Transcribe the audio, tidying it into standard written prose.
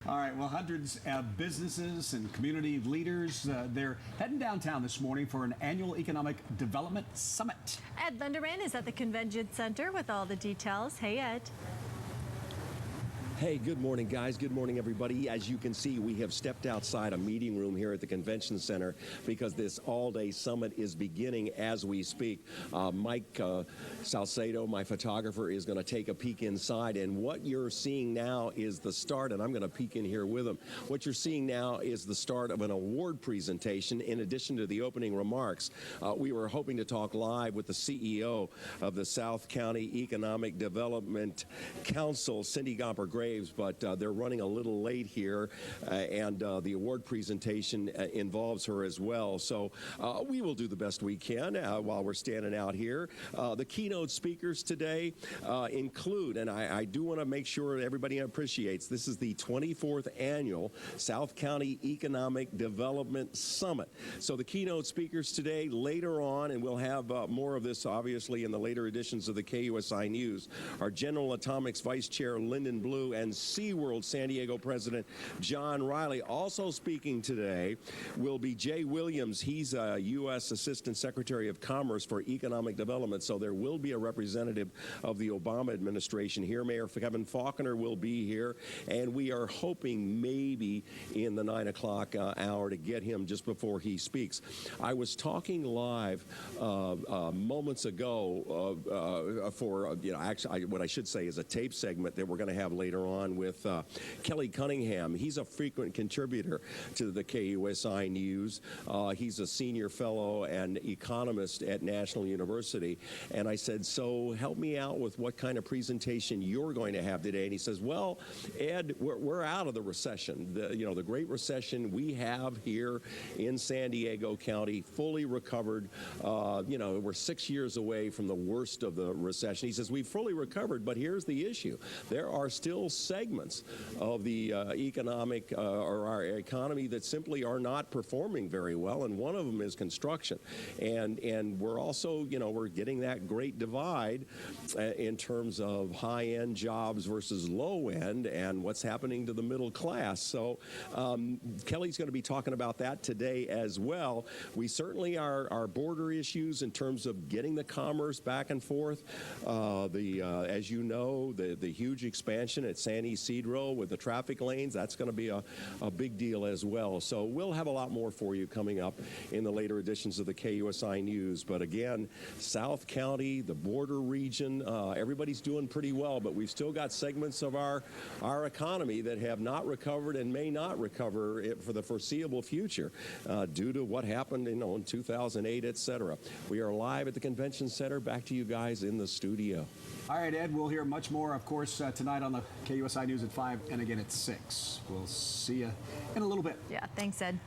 All right, well, hundreds of businesses and community leaders, they're heading downtown this morning for an annual economic development summit. Ed Lenderman is at the convention center with all the details. Hey, Ed. Hey, good morning, guys. Good morning, everybody. As you can see, we have stepped outside a meeting room here at the convention center because this all-day summit is beginning as we speak. Mike Salcedo, my photographer, is going to take a peek inside, and what you're seeing now is the start, and I'm going to peek in here with him. What you're seeing now is the start of an award presentation in addition to the opening remarks. We were hoping to talk live with the CEO of the South County Economic Development Council, Cindy Gomper-Graves, but they're running a little late here, and the award presentation involves her as well. So we will do the best we can while we're standing out here. The keynote speakers today include, and I do want to make sure everybody appreciates, this is the 24th annual South County Economic Development Summit. So the keynote speakers today, later on, and we'll have more of this obviously in the later editions of the KUSI News, are General Atomics Vice Chair Lyndon Blue and SeaWorld San Diego President John Riley. Also speaking today will be Jay Williams. He's a U.S. Assistant Secretary of Commerce for Economic Development, so there will be a representative of the Obama administration here. Mayor Kevin Faulconer will be here, and we are hoping maybe in the 9 o'clock hour to get him just before he speaks. I was talking live moments ago for, actually what I should say is a tape segment that we're going to have later on with Kelly Cunningham. He's a frequent contributor to the KUSI News. He's a senior fellow and economist at National University. And I said, so help me out with what kind of presentation you're going to have today. And he says, well, Ed, we're out of the recession. The Great Recession we have here in San Diego County fully recovered. We're 6 years away from the worst of the recession. He says, we've fully recovered, but here's the issue. There are still segments of the economic or our economy that simply are not performing very well, and one of them is construction. And we're also, we're getting that great divide in terms of high-end jobs versus low-end and what's happening to the middle class. So Kelly's going to be talking about that today as well. We certainly our border issues in terms of getting the commerce back and forth. As you know, the huge expansion at San Ysidro with the traffic lanes, that's going to be a big deal as well. So we'll have a lot more for you coming up in the later editions of the KUSI News. But again, South County, the border region, everybody's doing pretty well, but we've still got segments of our economy that have not recovered and may not recover for the foreseeable future due to what happened in 2008, et cetera. We are live at the convention center. Back to you guys in the studio. All right, Ed, we'll hear much more, of course, tonight on the KUSI News at 5 and again at 6. We'll see you in a little bit. Yeah, thanks, Ed.